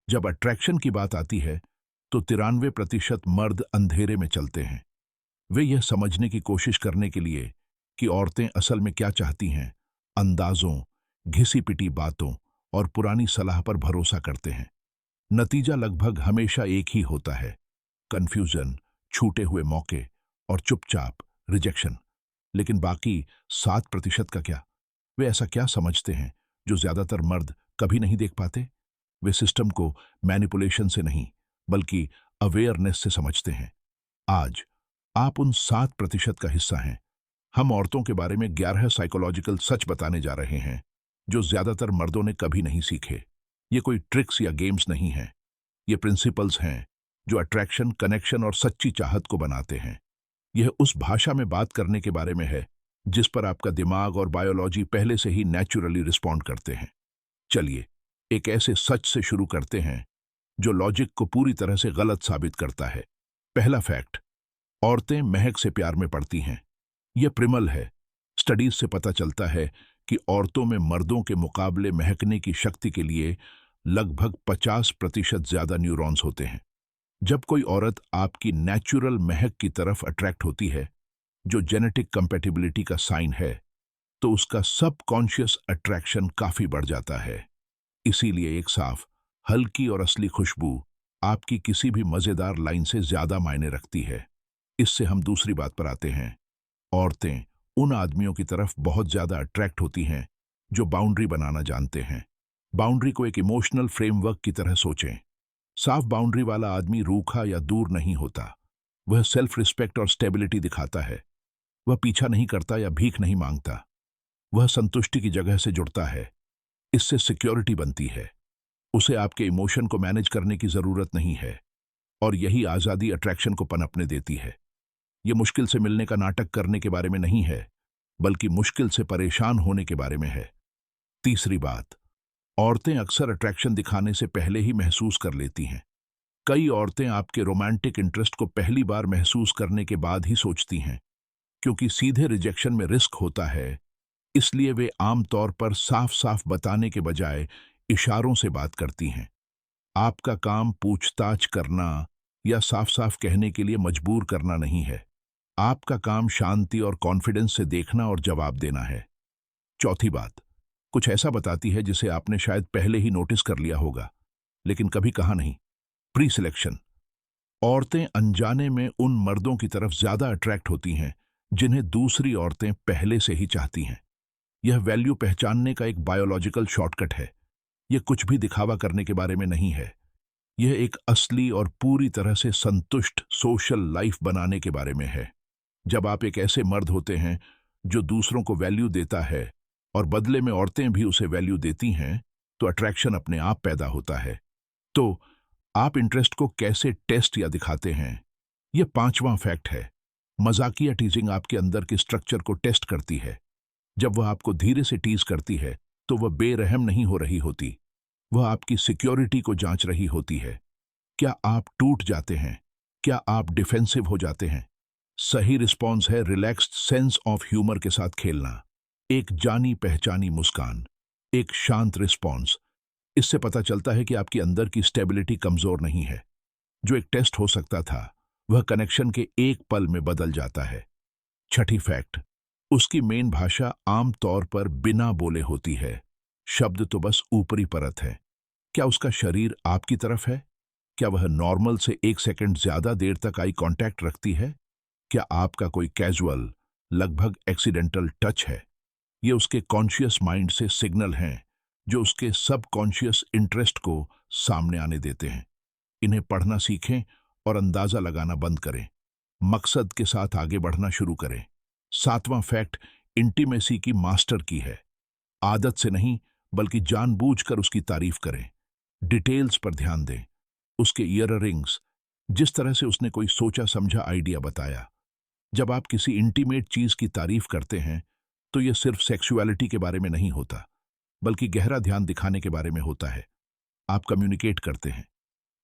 जब अट्रैक्शन की बात आती है तो 93% मर्द अंधेरे में चलते हैं। वे यह समझने की कोशिश करने के लिए कि औरतें असल में क्या चाहती हैं, अंदाजों, घिसी पिटी बातों और पुरानी सलाह पर भरोसा करते हैं। नतीजा लगभग हमेशा एक ही होता है, कंफ्यूजन, छूटे हुए मौके और चुपचाप रिजेक्शन। लेकिन बाकी 7% का क्या? वे ऐसा क्या समझते हैं जो ज्यादातर मर्द कभी नहीं देख पाते? वे सिस्टम को मैनिपुलेशन से नहीं बल्कि अवेयरनेस से समझते हैं। आज आप उन 7% का हिस्सा हैं। हम औरतों के बारे में 11 साइकोलॉजिकल सच बताने जा रहे हैं जो ज्यादातर मर्दों ने कभी नहीं सीखे। ये कोई ट्रिक्स या गेम्स नहीं हैं। ये प्रिंसिपल्स हैं जो अट्रैक्शन, कनेक्शन और सच्ची चाहत को बनाते हैं। यह उस भाषा में बात करने के बारे में है जिस पर आपका दिमाग और बायोलॉजी पहले से ही नेचुरली रिस्पॉन्ड करते हैं। चलिए एक ऐसे सच से शुरू करते हैं जो लॉजिक को पूरी तरह से गलत साबित करता है। पहला फैक्ट, औरतें महक से प्यार में पड़ती हैं। यह प्रिमल है। स्टडीज से पता चलता है कि औरतों में मर्दों के मुकाबले महकने की शक्ति के लिए लगभग 50% ज्यादा न्यूरॉन्स होते हैं। जब कोई औरत आपकी नेचुरल महक की तरफ अट्रैक्ट होती है, जो जेनेटिक कंपैटिबिलिटी का साइन है, तो उसका सबकॉन्शियस अट्रैक्शन काफी बढ़ जाता है। इसीलिए एक साफ, हल्की और असली खुशबू आपकी किसी भी मजेदार लाइन से ज्यादा मायने रखती है। इससे हम दूसरी बात पर आते हैं। औरतें उन आदमियों की तरफ बहुत ज्यादा अट्रैक्ट होती हैं जो बाउंड्री बनाना जानते हैं। बाउंड्री को एक इमोशनल फ्रेमवर्क की तरह सोचें। साफ बाउंड्री वाला आदमी रूखा या दूर नहीं होता। वह सेल्फ रिस्पेक्ट और स्टेबिलिटी दिखाता है। वह पीछा नहीं करता या भीख नहीं मांगता। वह संतुष्टि की जगह से जुड़ता है। इससे सिक्योरिटी बनती है। उसे आपके इमोशन को मैनेज करने की जरूरत नहीं है और यही आजादी अट्रैक्शन को पनपने देती है। यह मुश्किल से मिलने का नाटक करने के बारे में नहीं है, बल्कि मुश्किल से परेशान होने के बारे में है। तीसरी बात, औरतें अक्सर अट्रैक्शन दिखाने से पहले ही महसूस कर लेती हैं। कई औरतें आपके रोमांटिक इंटरेस्ट को पहली बार महसूस करने के बाद ही सोचती हैं। क्योंकि सीधे रिजेक्शन में रिस्क होता है, इसलिए वे आमतौर पर साफ साफ बताने के बजाय इशारों से बात करती हैं। आपका काम पूछताछ करना या साफ साफ कहने के लिए मजबूर करना नहीं है। आपका काम शांति और कॉन्फिडेंस से देखना और जवाब देना है। चौथी बात, कुछ ऐसा बताती है जिसे आपने शायद पहले ही नोटिस कर लिया होगा, लेकिन कभी कहा नहीं। Pre selection. औरतें अनजाने में उन मर्दों की तरफ ज्यादा अट्रैक्ट होती हैं जिन्हें दूसरी औरतें पहले से ही चाहती हैं। यह वैल्यू पहचानने का एक बायोलॉजिकल शॉर्टकट है। यह कुछ भी दिखावा करने के बारे में नहीं है। यह एक असली और पूरी तरह से संतुष्ट सोशल लाइफ बनाने के बारे में है। जब आप एक ऐसे मर्द होते हैं जो दूसरों को वैल्यू देता है और बदले में औरतें भी उसे वैल्यू देती हैं, तो अट्रैक्शन अपने आप पैदा होता है। तो आप इंटरेस्ट को कैसे टेस्ट या दिखाते हैं? यह पांचवां फैक्ट है। मजाकिया टीजिंग आपके अंदर के स्ट्रक्चर को टेस्ट करती है। जब वह आपको धीरे से टीज करती है तो वह बेरहम नहीं हो रही होती। वह आपकी सिक्योरिटी को जांच रही होती है। क्या आप टूट जाते हैं? क्या आप डिफेंसिव हो जाते हैं? सही रिस्पॉन्स है रिलैक्स्ड सेंस ऑफ ह्यूमर के साथ खेलना। एक जानी पहचानी मुस्कान, एक शांत रिस्पॉन्स। इससे पता चलता है कि आपकी अंदर की स्टेबिलिटी कमजोर नहीं है। जो एक टेस्ट हो सकता था, वह कनेक्शन के एक पल में बदल जाता है। छठी फैक्ट, उसकी मेन भाषा आम तौर पर बिना बोले होती है। शब्द तो बस ऊपरी परत है। क्या उसका शरीर आपकी तरफ है? क्या वह नॉर्मल से 1 सेकंड ज्यादा देर तक आई कांटेक्ट रखती है? क्या आपका कोई कैजुअल, लगभग एक्सीडेंटल टच है? ये उसके कॉन्शियस माइंड से सिग्नल हैं जो उसके सबकॉन्शियस इंटरेस्ट को सामने आने देते हैं। इन्हें पढ़ना सीखें और अंदाजा लगाना बंद करें। मकसद के साथ आगे बढ़ना शुरू करें। सातवां फैक्ट, इंटीमेसी की मास्टर की है। आदत से नहीं बल्कि जानबूझकर उसकी तारीफ करें। डिटेल्स पर ध्यान दें। उसके ईयररिंग्स, जिस तरह से उसने कोई सोचा समझा आइडिया बताया। जब आप किसी इंटीमेट चीज की तारीफ करते हैं तो यह सिर्फ सेक्सुअलिटी के बारे में नहीं होता, बल्कि गहरा ध्यान दिखाने के बारे में होता है। आप कम्युनिकेट करते हैं,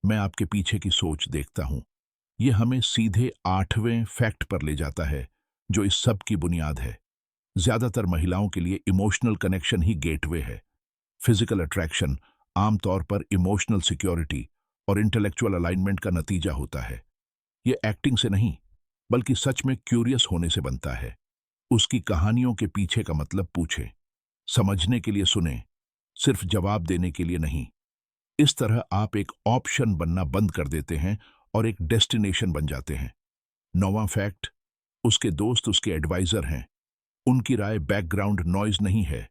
मैं आपके पीछे की सोच देखता हूं। यह हमें सीधे 8वें फैक्ट पर ले जाता है जो इस सब की बुनियाद है। ज्यादातर महिलाओं के लिए इमोशनल कनेक्शन ही गेटवे है। फिजिकल अट्रैक्शन आमतौर पर इमोशनल सिक्योरिटी और इंटेलेक्चुअल अलाइनमेंट का नतीजा होता है। ये एक्टिंग से नहीं, बल्कि सच में क्यूरियस होने से बनता है। उसकी कहानियों के पीछे का मतलब पूछे, समझने के लिए सुने, सिर्फ जवाब देने के लिए नहीं। इस तरह आप एक ऑप्शन बनना बंद कर देते हैं और एक डेस्टिनेशन बन जाते हैं। 9वां फैक्ट, उसके दोस्त उसके एडवाइजर हैं। उनकी राय बैकग्राउंड नॉइज नहीं है,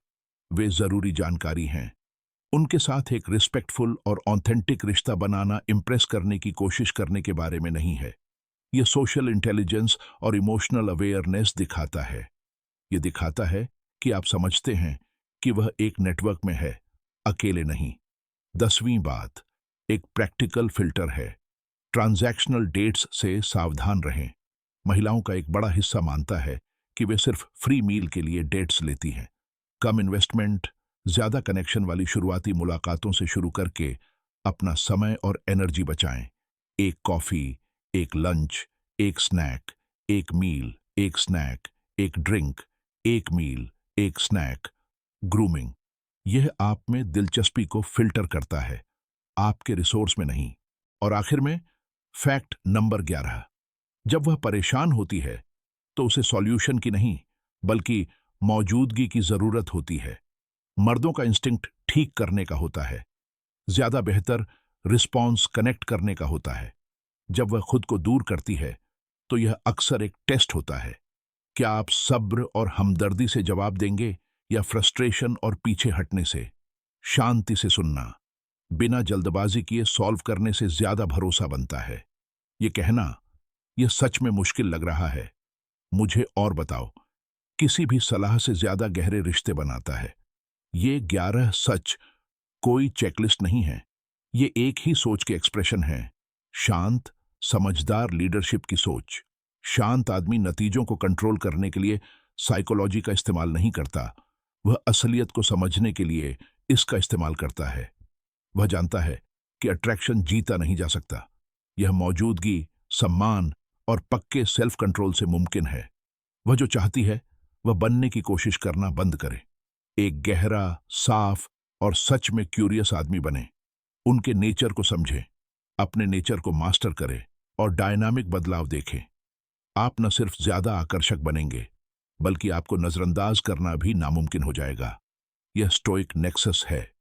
वे जरूरी जानकारी हैं। उनके साथ एक रिस्पेक्टफुल और ऑथेंटिक रिश्ता बनाना इम्प्रेस करने की कोशिश करने के बारे में नहीं है। यह सोशल इंटेलिजेंस और इमोशनल अवेयरनेस दिखाता है। यह दिखाता है कि आप समझते हैं कि वह एक नेटवर्क में है, अकेले नहीं। 10वीं बात, एक प्रैक्टिकल फिल्टर है। ट्रांजैक्शनल डेट्स से सावधान रहें। महिलाओं का एक बड़ा हिस्सा मानता है कि वे सिर्फ फ्री मील के लिए डेट्स लेती हैं। कम इन्वेस्टमेंट, ज्यादा कनेक्शन वाली शुरुआती मुलाकातों से शुरू करके अपना समय और एनर्जी बचाएं। एक कॉफी, एक लंच, एक स्नैक, एक मील, एक स्नैक, एक ड्रिंक, एक मील, एक स्नैक। ग्रूमिंग, यह आप में दिलचस्पी को फिल्टर करता है, आपके रिसोर्स में नहीं। और आखिर में फैक्ट नंबर 11, जब वह परेशान होती है तो उसे सॉल्यूशन की नहीं, बल्कि मौजूदगी की जरूरत होती है। मर्दों का इंस्टिंक्ट ठीक करने का होता है, ज्यादा बेहतर रिस्पॉन्स कनेक्ट करने का होता है। जब वह खुद को दूर करती है तो यह अक्सर एक टेस्ट होता है। क्या आप सब्र और हमदर्दी से जवाब देंगे या फ्रस्ट्रेशन और पीछे हटने से? शांति से सुनना, बिना जल्दबाजी किए सॉल्व करने से ज्यादा भरोसा बनता है। यह कहना, यह सच में मुश्किल लग रहा है, मुझे और बताओ, किसी भी सलाह से ज्यादा गहरे रिश्ते बनाता है। ये 11 सच कोई चेकलिस्ट नहीं है, ये एक ही सोच के एक्सप्रेशन है। शांत, समझदार लीडरशिप की सोच। शांत आदमी नतीजों को कंट्रोल करने के लिए साइकोलॉजी का इस्तेमाल नहीं करता, वह असलियत को समझने के लिए इसका इस्तेमाल करता है। वह जानता है कि अट्रैक्शन जीता नहीं जा सकता, यह मौजूदगी, सम्मान और पक्के सेल्फ कंट्रोल से मुमकिन है। वह जो चाहती है वह बनने की कोशिश करना बंद करे। एक गहरा, साफ और सच में क्यूरियस आदमी बने। उनके नेचर को समझें, अपने नेचर को मास्टर करें और डायनामिक बदलाव देखें। आप न सिर्फ ज्यादा आकर्षक बनेंगे, बल्कि आपको नजरअंदाज करना भी नामुमकिन हो जाएगा। यह स्टोइक नेक्सस है।